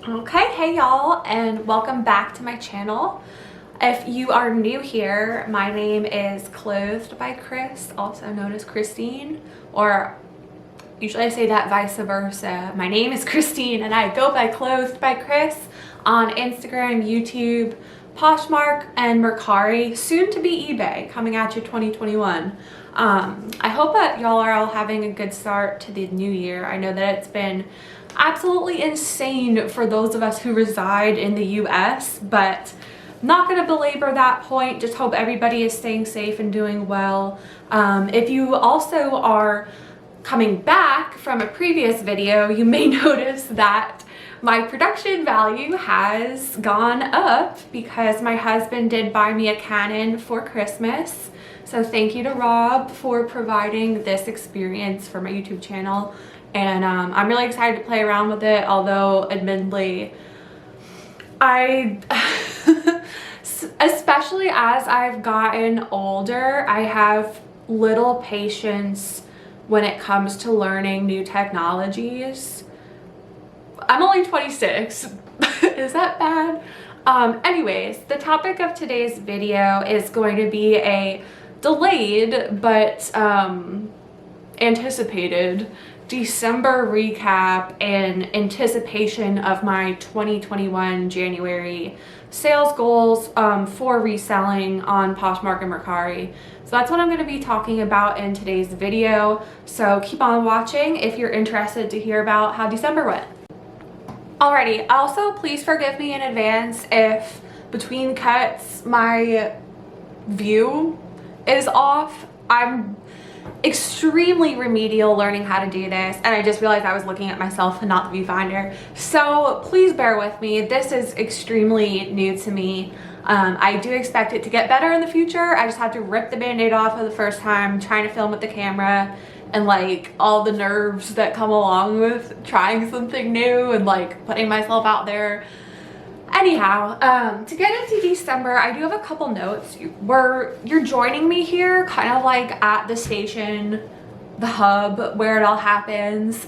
Okay, hey y'all, and welcome back to my channel. If you are new here, my name is Clothed by Chris, also known as Christine, or usually I say that vice versa. My name is Christine and I go by Clothed by Chris on Instagram, YouTube, Poshmark and Mercari, soon to be eBay, coming at you 2021. I hope that y'all are all having a good start to the new year. I know that it's been absolutely insane for those of us who reside in the US, but not going to belabor that point. Just hope everybody is staying safe and doing well. If you also are coming back from a previous video, you may notice that my production value has gone up because my husband did buy me a Canon for Christmas. So thank you to Rob for providing this experience for my YouTube channel. And I'm really excited to play around with it, although admittedly, especially as I've gotten older, I have little patience when it comes to learning new technologies. I'm only 26. Is that bad? Anyways, the topic of today's video is going to be a delayed but anticipated December recap in anticipation of my 2021 January sales goals for reselling on Poshmark and Mercari. So that's what I'm going to be talking about in today's video. So keep on watching if you're interested to hear about how December went. Alrighty, also please forgive me in advance if between cuts my view is off. I'm extremely remedial learning how to do this, and I just realized I was looking at myself and not the viewfinder, so please bear with me. This is extremely new to me. I do expect it to get better in the future. I just had to rip the band-aid off for the first time trying to film with the camera, and like all the nerves that come along with trying something new and like putting myself out there. Anyhow, to get into December, I do have a couple notes. You're joining me here kind of like at the station, the hub where it all happens.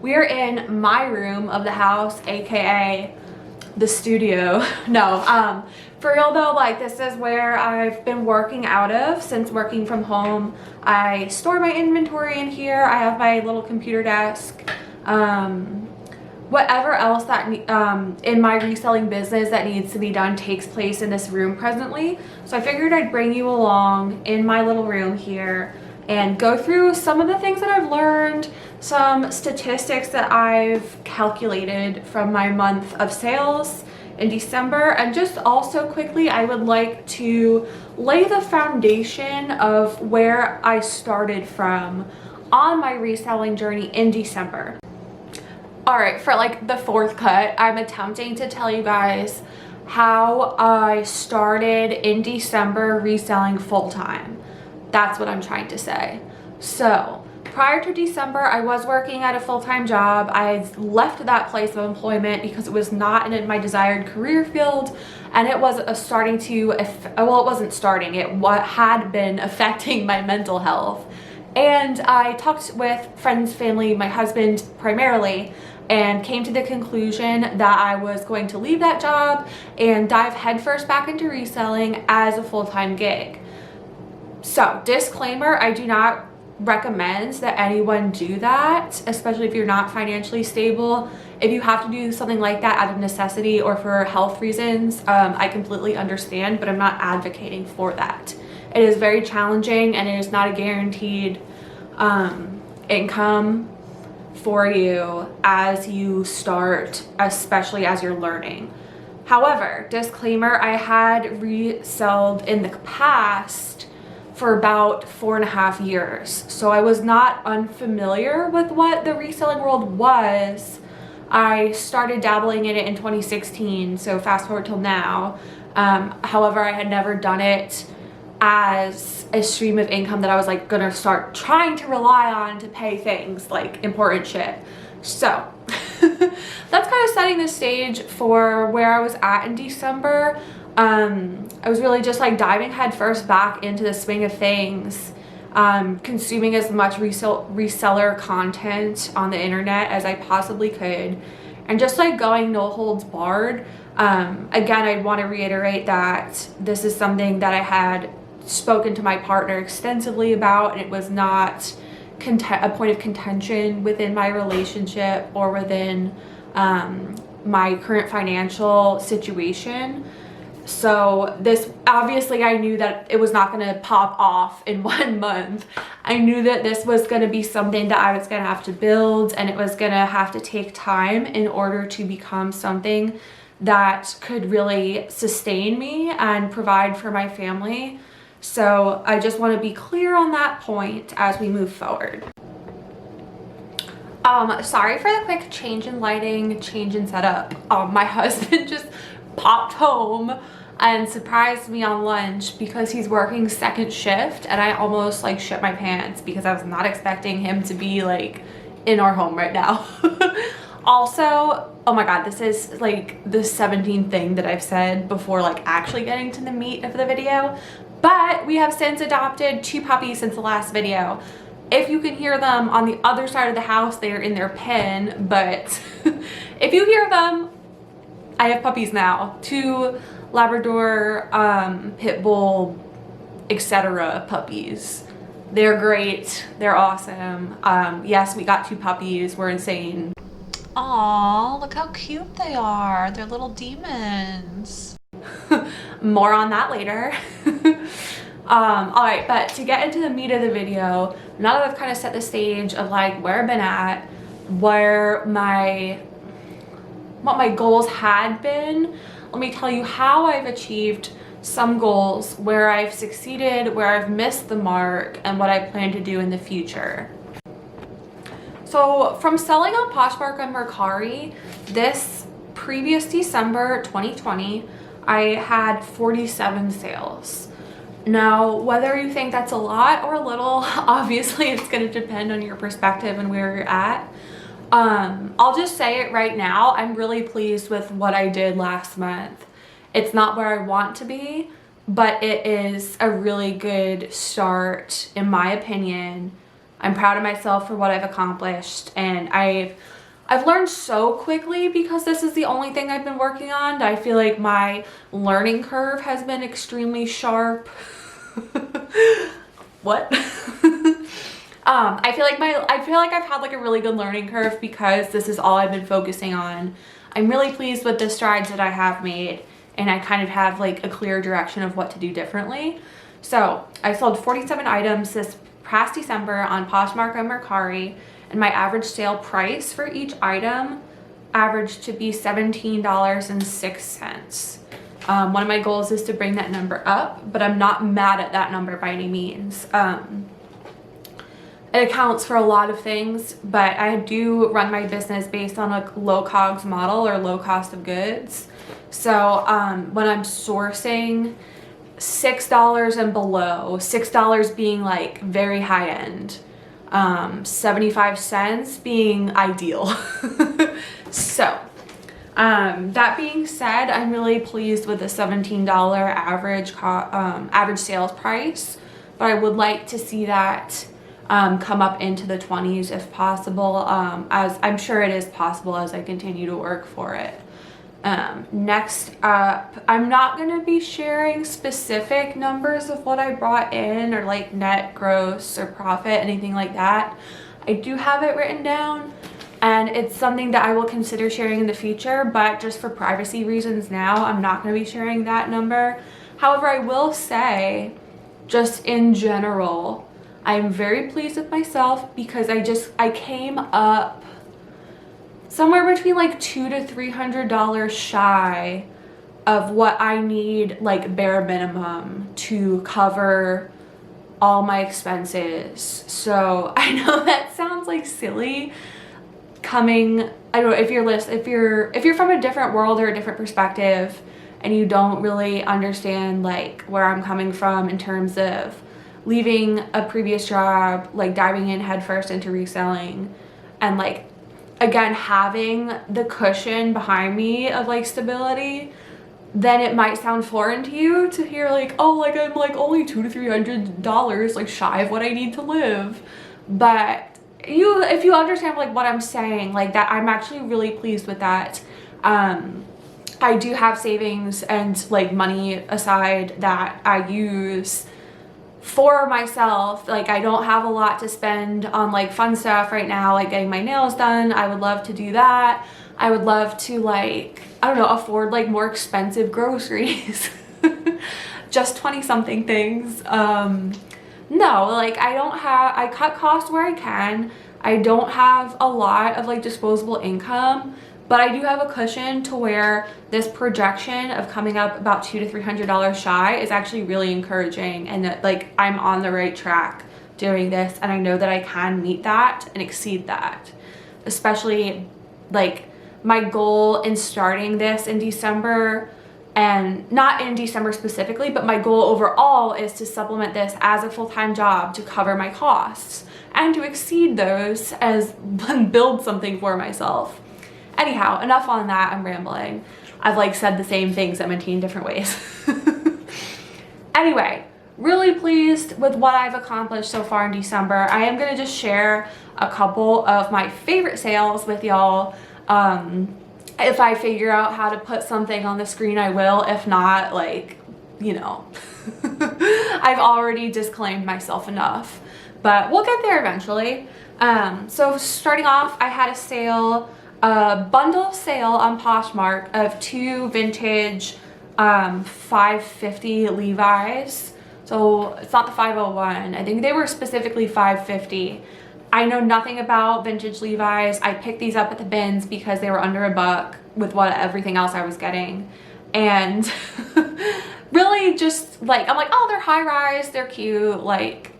We are in my room of the house, aka the studio. No, for real though, like this is where I've been working out of since working from home. I store my inventory in here. I have my little computer desk. Whatever else that in my reselling business that needs to be done takes place in this room presently. So I figured I'd bring you along in my little room here and go through some of the things that I've learned, some statistics that I've calculated from my month of sales in December, and just also quickly I would like to lay the foundation of where I started from on my reselling journey in December. Alright, for like the fourth cut, I'm attempting to tell you guys how I started in December reselling full-time. That's what I'm trying to say. So, prior to December, I was working at a full-time job. I left that place of employment because it was not in my desired career field, and it was starting to, well, it wasn't starting, it had been affecting my mental health. And I talked with friends, family, my husband primarily, and came to the conclusion that I was going to leave that job and dive headfirst back into reselling as a full-time gig. So, disclaimer, I do not recommend that anyone do that, especially if you're not financially stable. If you have to do something like that out of necessity or for health reasons, I completely understand, but I'm not advocating for that. It is very challenging and it is not a guaranteed income for you as you start, especially as you're learning. However, disclaimer, I had resold in the past for about 4.5 years, so I was not unfamiliar with what the reselling world was. I started dabbling in it in 2016, so fast forward till now. However, I had never done it as a stream of income that I was like gonna start trying to rely on to pay things like important shit. So that's kind of setting the stage for where I was at in December. I was really just like diving headfirst back into the swing of things, consuming as much reseller content on the internet as I possibly could, and just like going no holds barred. Again, I want to reiterate that this is something that I had spoken to my partner extensively about, and it was not a point of contention within my relationship or within my current financial situation. So this, obviously I knew that it was not going to pop off in 1 month. I knew that this was going to be something that I was going to have to build, and it was going to have to take time in order to become something that could really sustain me and provide for my family. So I just want to be clear on that point as we move forward. Sorry for the quick change in lighting, change in setup. My husband just popped home and surprised me on lunch because he's working second shift, and I almost like shit my pants because I was not expecting him to be like in our home right now. Also, oh my god, this is like the 17th thing that I've said before like actually getting to the meat of the video, but we have since adopted 2 puppies since the last video. If you can hear them on the other side of the house, they are in their pen, but if you hear them, I have puppies now. 2 Labrador, Pit Bull, etc. puppies. They're great. They're awesome. Yes, we got 2 puppies. We're insane. Aw, look how cute they are. They're little demons. More on that later. Alright, but to get into the meat of the video, now that I've kind of set the stage of like where I've been at, what my goals had been, let me tell you how I've achieved some goals, where I've succeeded, where I've missed the mark, and what I plan to do in the future. So from selling on Poshmark and Mercari, this previous December 2020, I had 47 sales. Now, whether you think that's a lot or a little, obviously it's going to depend on your perspective and where you're at. I'll just say it right now, I'm really pleased with what I did last month. It's not where I want to be, but it is a really good start in my opinion. I'm proud of myself for what I've accomplished, and I've learned so quickly because this is the only thing I've been working on. I feel like my learning curve has been extremely sharp. What? I feel like I've had like a really good learning curve because this is all I've been focusing on. I'm really pleased with the strides that I have made, and I kind of have like a clear direction of what to do differently. So I sold 47 items this past December on Poshmark and Mercari, and my average sale price for each item averaged to be $17.06. One of my goals is to bring that number up, but I'm not mad at that number by any means. It accounts for a lot of things, but I do run my business based on a low COGS model or low cost of goods. So when I'm sourcing $6 and below, $6 being like very high end, 75 cents being ideal. So that being said, I'm really pleased with the $17 average sales price, but I would like to see that come up into the 20s if possible, as I'm sure it is possible as I continue to work for it. Next up, I'm not going to be sharing specific numbers of what I brought in or like net, gross, or profit, anything like that. I do have it written down, and it's something that I will consider sharing in the future, but just for privacy reasons now, I'm not going to be sharing that number. However, I will say, just in general, I'm very pleased with myself because I came up somewhere between like $200 to $300 shy of what I need, like bare minimum, to cover all my expenses. So I know that sounds like silly coming, I don't know, if you're from a different world or a different perspective and you don't really understand like where I'm coming from in terms of leaving a previous job, like diving in headfirst into reselling, and like again having the cushion behind me of like stability, then it might sound foreign to you to hear like, oh, like I'm like only $200 to $300 like shy of what I need to live. But if you understand like what I'm saying, like that, I'm actually really pleased with that. I do have savings and like money aside that I use for myself. Like I don't have a lot to spend on like fun stuff right now, like getting my nails done. I would love to do that. I would love to, like, I don't know, afford like more expensive groceries. Just 20 something things. No, like I cut costs where I can. I don't have a lot of like disposable income, but I do have a cushion to where this projection of coming up about $200 to $300 shy is actually really encouraging, and that like I'm on the right track doing this, and I know that I can meet that and exceed that. Especially like my goal in starting this in December, and not in December specifically, but my goal overall is to supplement this as a full-time job to cover my costs and to exceed those as build something for myself. Anyhow, enough on that. I'm rambling. I've like said the same things 17 different ways. Anyway, really pleased with what I've accomplished so far in December. I am going to just share a couple of my favorite sales with y'all. If I figure out how to put something on the screen, I will. If not, like, you know, I've already disclaimed myself enough, but we'll get there eventually. So starting off, I had a sale, a bundle sale on Poshmark of 2 vintage 550 Levi's. So it's not the 501. I think they were specifically 550. I know nothing about vintage Levi's. I picked these up at the bins because they were under $1 with everything else I was getting. And really just like, I'm like, oh, they're high rise, they're cute, like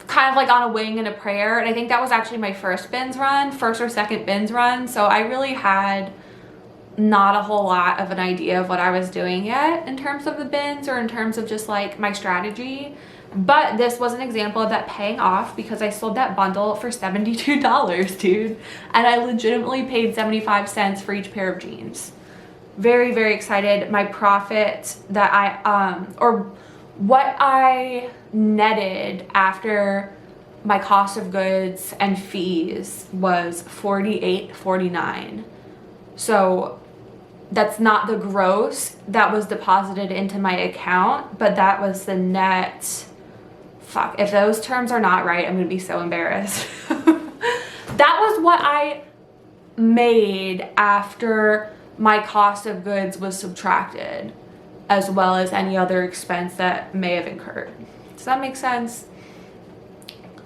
kind of like on a wing and a prayer. And I think that was actually my first or second bins run. So I really had not a whole lot of an idea of what I was doing yet in terms of the bins or in terms of just like my strategy. But this was an example of that paying off because I sold that bundle for $72, dude. And I legitimately paid 75 cents for each pair of jeans. Very, very excited. My profit that or what I netted after my cost of goods and fees was $48.49. So that's not the gross that was deposited into my account, but that was the net. Fuck, if those terms are not right, I'm gonna be so embarrassed. That was what I made after my cost of goods was subtracted, as well as any other expense that may have incurred. Does that make sense?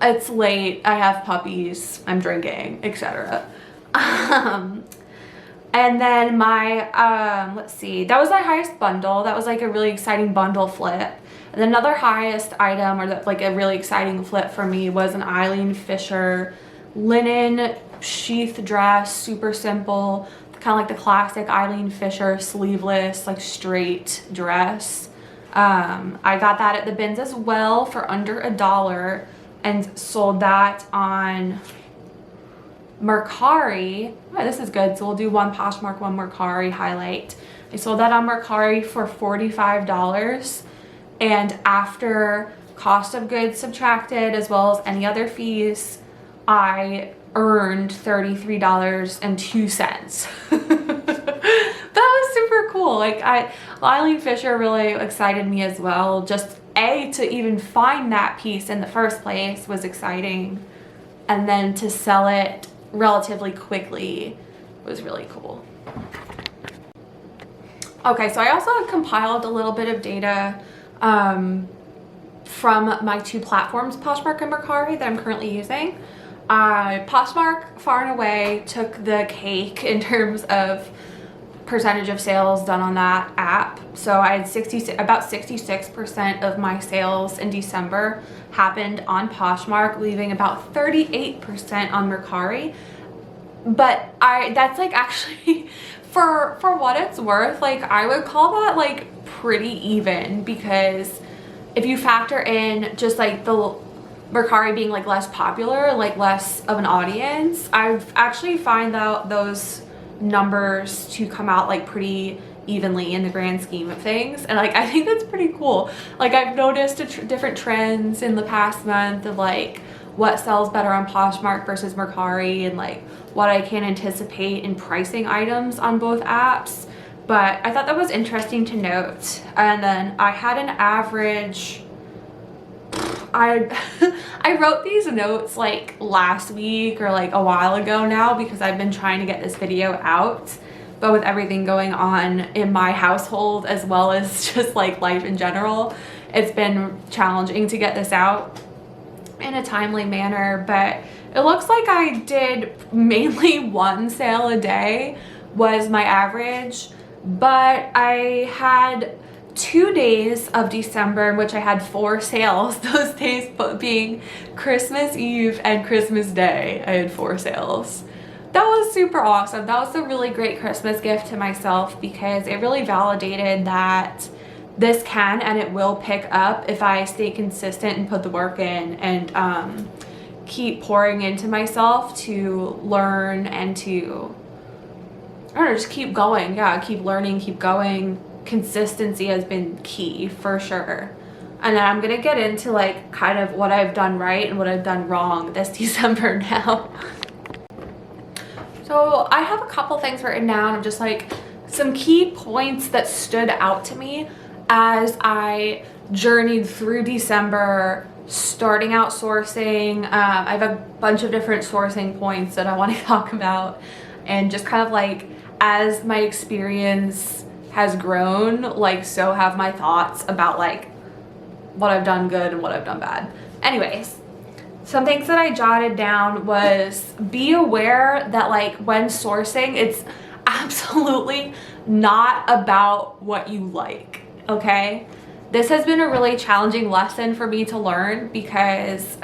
It's late, I have puppies, I'm drinking, etc. And then my, let's see, that was my highest bundle. That was like a really exciting bundle flip. And another highest item, or like a really exciting flip for me, was an Eileen Fisher linen sheath dress, super simple, kind of like the classic Eileen Fisher sleeveless, like straight dress. I got that at the bins as well for under $1 and sold that on Mercari. Oh, this is good. So we'll do one Poshmark, one Mercari highlight. I sold that on Mercari for $45. And after cost of goods subtracted, as well as any other fees, I earned $33.02. That was super cool. Like Eileen Fisher really excited me as well. Just to even find that piece in the first place was exciting. And then to sell it relatively quickly was really cool. Okay, so I also compiled a little bit of data from my 2 platforms, Poshmark and Mercari, that I'm currently using. Poshmark far and away took the cake in terms of percentage of sales done on that app. So I had about 66% of my sales in December happened on Poshmark, leaving about 38% on Mercari. But that's like actually for what it's worth, like I would call that like pretty even, because if you factor in just like the Mercari being like less popular, like less of an audience, I've actually find out those numbers to come out like pretty evenly in the grand scheme of things. And like I think that's pretty cool. Like I've noticed different trends in the past month of like what sells better on Poshmark versus Mercari, and like what I can anticipate in pricing items on both apps. But I thought that was interesting to note. And then I had an average, I wrote these notes like last week or like a while ago now, because I've been trying to get this video out, but with everything going on in my household as well as just like life in general, it's been challenging to get this out in a timely manner. But it looks like I did mainly one sale a day was my average, but I had 2 days of December in which I had 4 sales. Those days being Christmas Eve and Christmas Day, I had 4 sales. That was super awesome. That was a really great Christmas gift to myself, because it really validated that this can and it will pick up if I stay consistent and put the work in, and keep pouring into myself to learn and to, I don't know, just keep going. Yeah, keep learning, keep going. Consistency has been key for sure. And then I'm gonna get into like kind of what I've done right and what I've done wrong this December now. So I have a couple things written down of just like some key points that stood out to me as I journeyed through December, starting out sourcing. I have a bunch of different sourcing points that I want to talk about, and just kind of like as my experience has grown, like so have my thoughts about like what I've done good and what I've done bad. Anyways, some things that I jotted down was, be aware that like when sourcing, it's absolutely not about what you like, okay? This has been a really challenging lesson for me to learn, because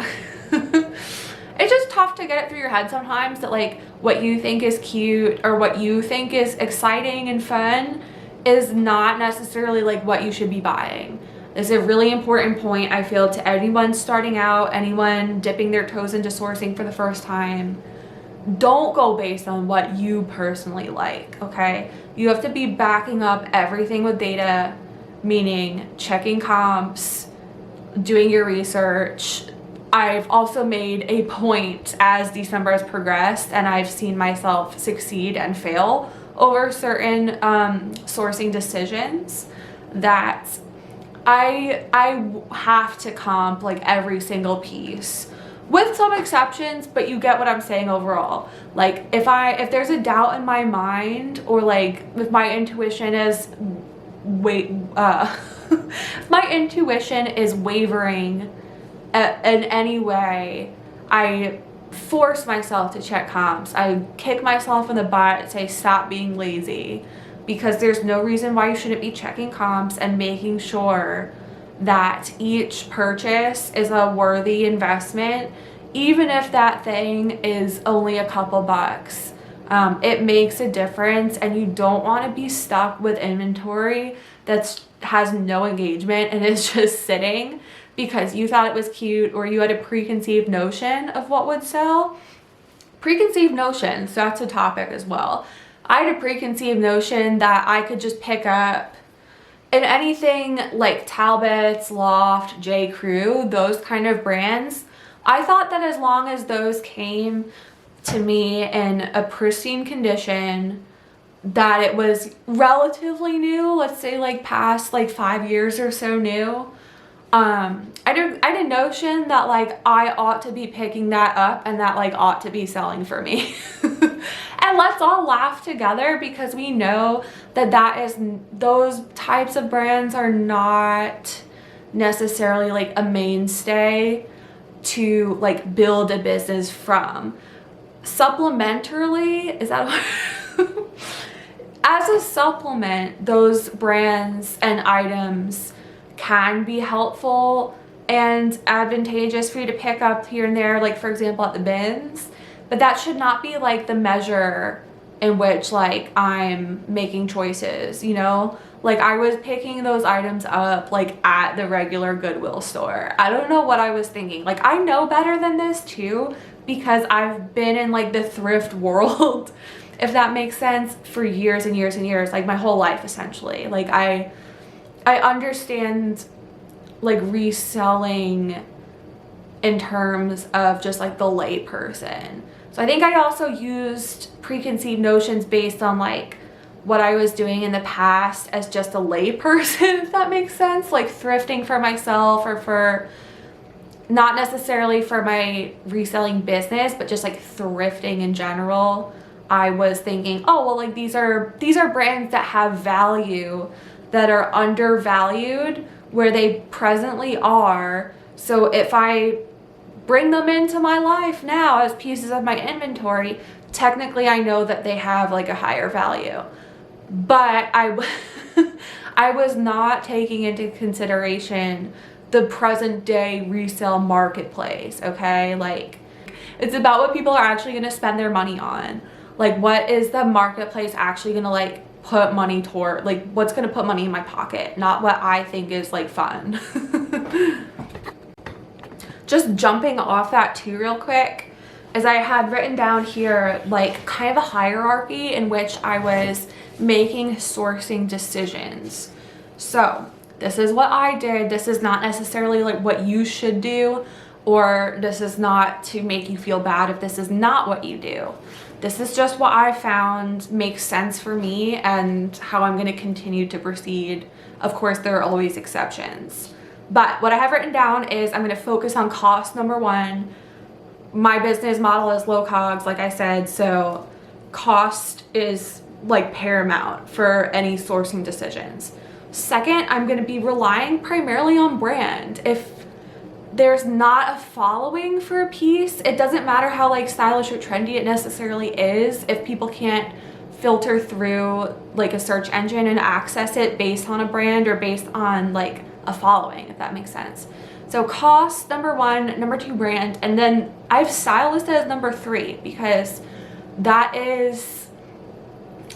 it's just tough to get it through your head sometimes that like what you think is cute or what you think is exciting and fun is not necessarily like what you should be buying. This is a really important point, I feel, to anyone starting out, anyone dipping their toes into sourcing for the first time. Don't go based on what you personally like, okay? You have to be backing up everything with data, meaning checking comps, doing your research. I've also made a point as December has progressed, and I've seen myself succeed and fail over certain sourcing decisions, that I have to comp like every single piece, with some exceptions, but you get what I'm saying overall. Like if there's a doubt in my mind, or like if my intuition is if my intuition is wavering in any way, I force myself to check comps. I kick myself in the butt and say stop being lazy, because there's no reason why you shouldn't be checking comps and making sure that each purchase is a worthy investment, even if that thing is only a couple bucks. It makes a difference, and you don't want to be stuck with inventory that has no engagement and is just sitting because you thought it was cute, or you had a preconceived notion of what would sell. Preconceived notions, that's a topic as well. I had a preconceived notion that I could just pick up in anything like Talbot's, Loft, J. Crew, those kind of brands. I thought that as long as those came to me in a pristine condition, that it was relatively new, let's say like past like 5 years or so new. I had a notion that like I ought to be picking that up and that like ought to be selling for me. And let's all laugh together, because we know that those types of brands are not necessarily like a mainstay to like build a business from. Supplementarily, is that what? As a supplement, those brands and items can be helpful and advantageous for you to pick up here and there, like for example at the bins, but that should not be like the measure in which like I'm making choices, you know? Like I was picking those items up like at the regular Goodwill store. I don't know what I was thinking. Like I know better than this too, because I've been in like the thrift world, if that makes sense, for years and years and years, like my whole life essentially. Like I understand like reselling in terms of just like the lay person. So I think I also used preconceived notions based on like what I was doing in the past as just a lay person, if that makes sense, like thrifting for myself or for not necessarily for my reselling business, but just like thrifting in general. I was thinking, oh, well, like these are brands that have value, that are undervalued where they presently are. So if I bring them into my life now as pieces of my inventory, technically I know that they have like a higher value. But I was not taking into consideration the present day resale marketplace, okay? Like, it's about what people are actually going to spend their money on. Like, what is the marketplace actually going to like put money toward, like what's going to put money in my pocket, not what I think is like fun. Just jumping off that too real quick, as I had written down here like kind of a hierarchy in which I was making sourcing decisions. So this is what I did. This is not necessarily like what you should do, or this is not to make you feel bad if this is not what you do. This is just what I found makes sense for me and how I'm going to continue to proceed. Of course, there are always exceptions. But what I have written down is I'm going to focus on cost, number one. My business model is low COGS, like I said, so cost is like paramount for any sourcing decisions. Second, I'm going to be relying primarily on brand. If there's not a following for a piece, it doesn't matter how like stylish or trendy it necessarily is. If people can't filter through like a search engine and access it based on a brand or based on like a following, if that makes sense. So cost, number one, number two, brand, and then I've style listed as number three because that is,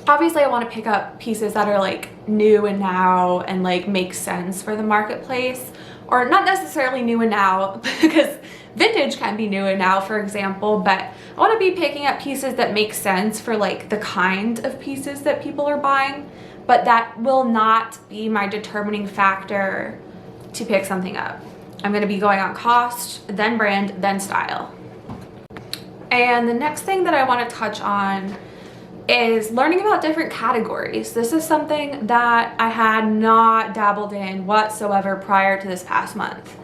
obviously I want to pick up pieces that are like new and now and like make sense for the marketplace, or not necessarily new and now because vintage can be new and now, for example, but I want to be picking up pieces that make sense for like the kind of pieces that people are buying, but that will not be my determining factor to pick something up. I'm going to be going on cost, then brand, then style. And the next thing that I want to touch on is learning about different categories. This is something that I had not dabbled in whatsoever prior to this past month.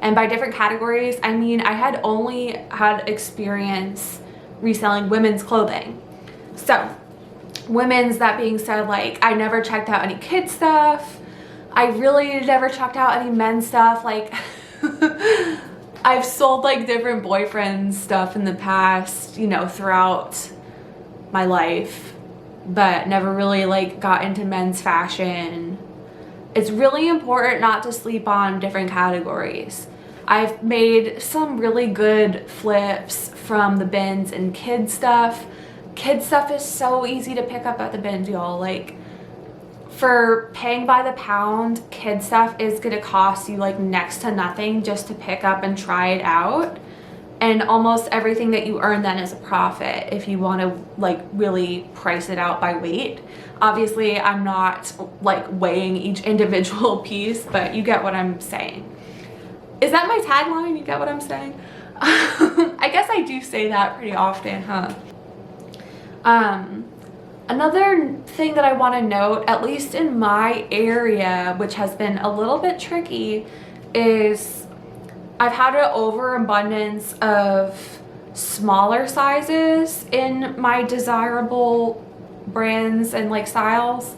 And by different categories, I mean I had only had experience reselling women's clothing. So women's, that being said, like I never checked out any kid stuff. I really never checked out any men's stuff. Like I've sold like different boyfriend stuff in the past, you know, throughout my life, but never really like got into men's fashion. It's really important not to sleep on different categories. I've made some really good flips from the bins and kid stuff. Kid stuff is so easy to pick up at the bins, y'all. Like for paying by the pound, kid stuff is gonna cost you like next to nothing just to pick up and try it out. And almost everything that you earn then is a profit if you want to like really price it out by weight. Obviously, I'm not like weighing each individual piece, but you get what I'm saying. Is that my tagline? You get what I'm saying? I guess I do say that pretty often, huh? Another thing that I want to note, at least in my area, which has been a little bit tricky, is I've had an overabundance of smaller sizes in my desirable brands and like styles,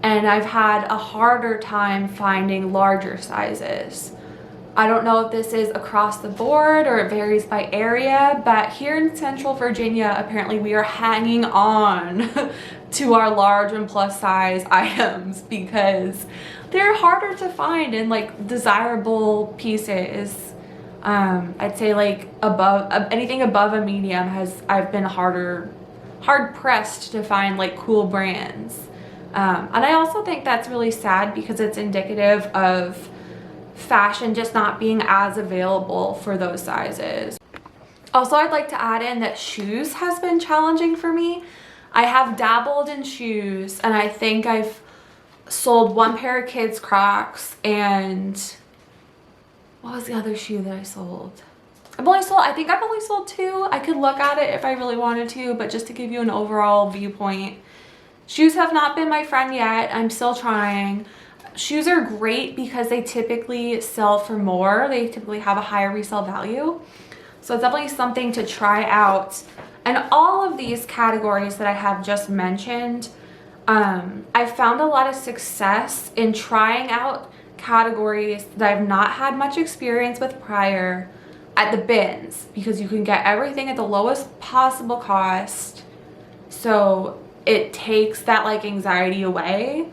and I've had a harder time finding larger sizes. I don't know if this is across the board or it varies by area, but here in Central Virginia, apparently we are hanging on to our large and plus size items because they're harder to find in like desirable pieces. I'd say like above anything above a medium I've been hard pressed to find like cool brands. And I also think that's really sad because it's indicative of fashion just not being as available for those sizes. Also, I'd like to add in that shoes has been challenging for me. I have dabbled in shoes and I think I've sold one pair of kids Crocs, and what was the other shoe that I sold? I think I've only sold 2. I could look at it if I really wanted to, but just to give you an overall viewpoint. Shoes have not been my friend yet. I'm still trying. Shoes are great because they typically sell for more. They typically have a higher resale value. So it's definitely something to try out. And all of these categories that I have just mentioned, I found a lot of success in trying out categories that I've not had much experience with prior at the bins, because you can get everything at the lowest possible cost. So it takes that like anxiety away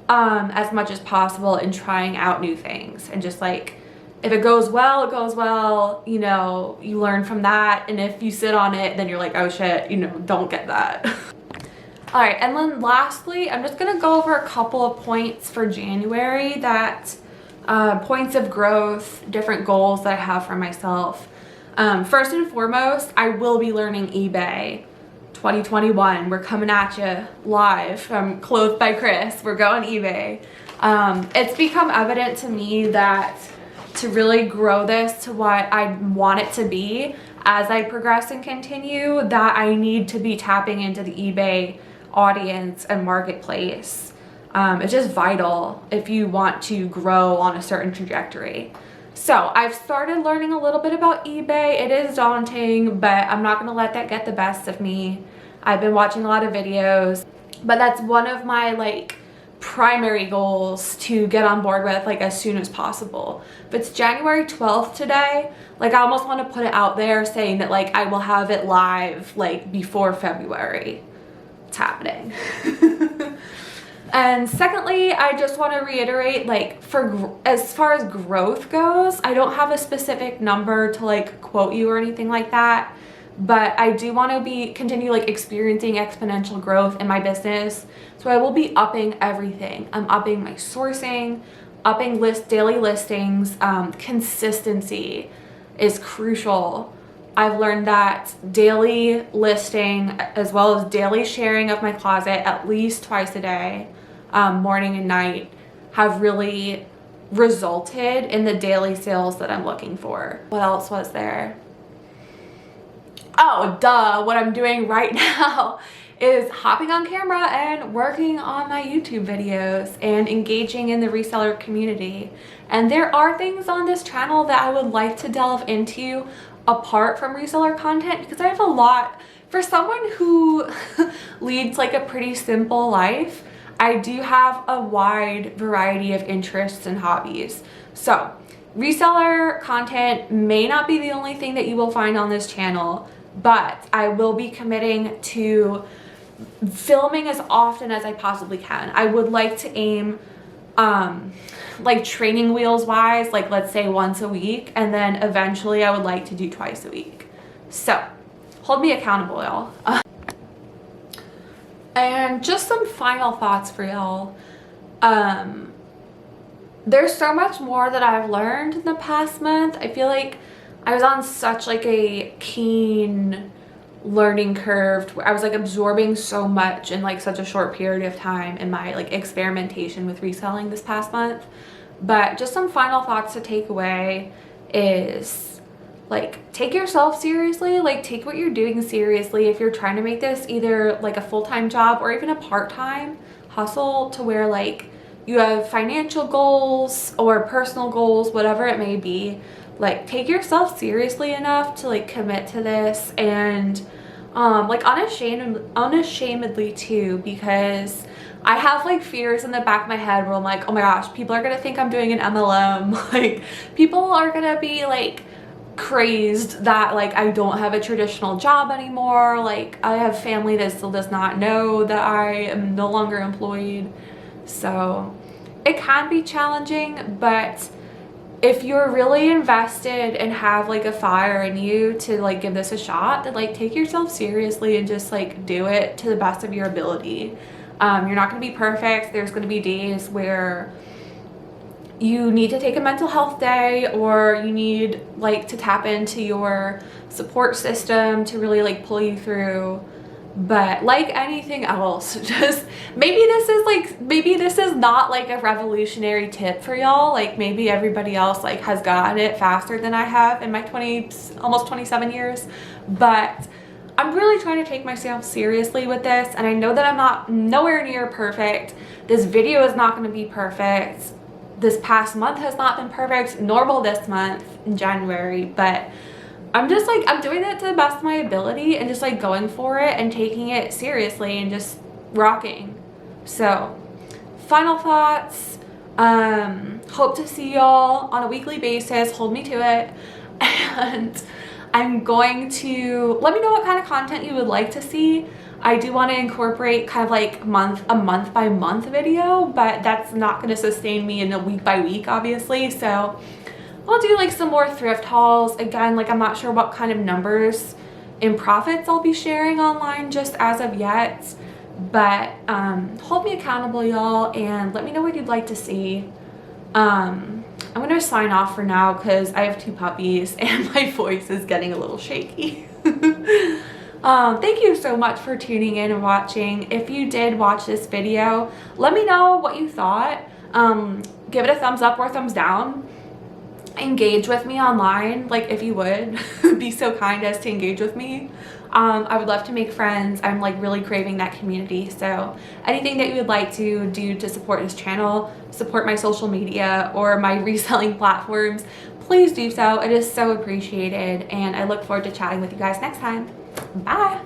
as much as possible in trying out new things. And just like, if it goes well, it goes well, you know, you learn from that. And if you sit on it, then you're like, oh shit, you know, don't get that. All right, and then lastly, I'm just gonna go over a couple of points for January that points of growth, different goals that I have for myself. First and foremost, I will be learning eBay 2021. We're coming at you live from Clothed by Chris. We're going eBay. It's become evident to me that to really grow this to what I want it to be as I progress and continue, that I need to be tapping into the eBay audience and marketplace. It's just vital if you want to grow on a certain trajectory. So I've started learning a little bit about eBay. It is daunting, but I'm not gonna let that get the best of me. I've been watching a lot of videos, but that's one of my like primary goals to get on board with like as soon as possible. If it's January 12th today, like I almost want to put it out there saying that like I will have it live like before February. It's happening. And secondly, I just want to reiterate, like as far as growth goes, I don't have a specific number to like quote you or anything like that, but I do want to continue like experiencing exponential growth in my business. So I will be upping everything. I'm upping my sourcing, upping daily listings. Consistency is crucial. I've learned that daily listing as well as daily sharing of my closet at least twice a day, morning and night, have really resulted in the daily sales that I'm looking for. What else was there? Oh, duh, what I'm doing right now is hopping on camera and working on my YouTube videos and engaging in the reseller community. And there are things on this channel that I would like to delve into apart from reseller content, because I have a lot. For someone who leads like a pretty simple life, I do have a wide variety of interests and hobbies. So reseller content may not be the only thing that you will find on this channel, but I will be committing to filming as often as I possibly can. I would like to aim like training wheels wise, like let's say once a week, and then eventually I would like to do twice a week. So hold me accountable, y'all. And just some final thoughts for y'all. There's so much more that I've learned in the past month. I feel like I was on such like a keen learning curve where I was like absorbing so much in like such a short period of time in my like experimentation with reselling this past month. But just some final thoughts to take away is like, take yourself seriously, like take what you're doing seriously. If you're trying to make this either like a full-time job or even a part-time hustle to where like you have financial goals or personal goals, whatever it may be, like take yourself seriously enough to like commit to this, and like unashamedly too, because I have like fears in the back of my head where I'm like, oh my gosh, people are gonna think I'm doing an MLM. Like people are gonna be like crazed that like I don't have a traditional job anymore. Like I have family that still does not know that I am no longer employed. So it can be challenging, but if you're really invested and have like a fire in you to like give this a shot, then like take yourself seriously and just like do it to the best of your ability. You're not going to be perfect. There's going to be days where you need to take a mental health day, or you need like to tap into your support system to really like pull you through. But like anything else, just maybe this is not like a revolutionary tip for y'all. Like maybe everybody else like has gotten it faster than I have in my almost 27 years. But I'm really trying to take myself seriously with this, and I know that I'm not nowhere near perfect. This video is not going to be perfect. This past month has not been perfect. Normal this month in January, but I'm just like, I'm doing it to the best of my ability and just like going for it and taking it seriously and just rocking. So final thoughts, hope to see y'all on a weekly basis. Hold me to it. And I'm going to let me know what kind of content you would like to see. I do want to incorporate kind of like a month by month video, but that's not going to sustain me in a week by week, obviously. So I'll do like some more thrift hauls. Again, like I'm not sure what kind of numbers and profits I'll be sharing online just as of yet, but hold me accountable, y'all, and let me know what you'd like to see. I'm gonna sign off for now because I have 2 puppies and my voice is getting a little shaky. Thank you so much for tuning in and watching. If you did watch this video, let me know what you thought. Give it a thumbs up or thumbs down. Engage with me online, like if you would be so kind as to engage with me. I would love to make friends. I'm like really craving that community. So anything that you would like to do to support this channel, support my social media or my reselling platforms, please do so. It is so appreciated, and I look forward to chatting with you guys next time. Bye.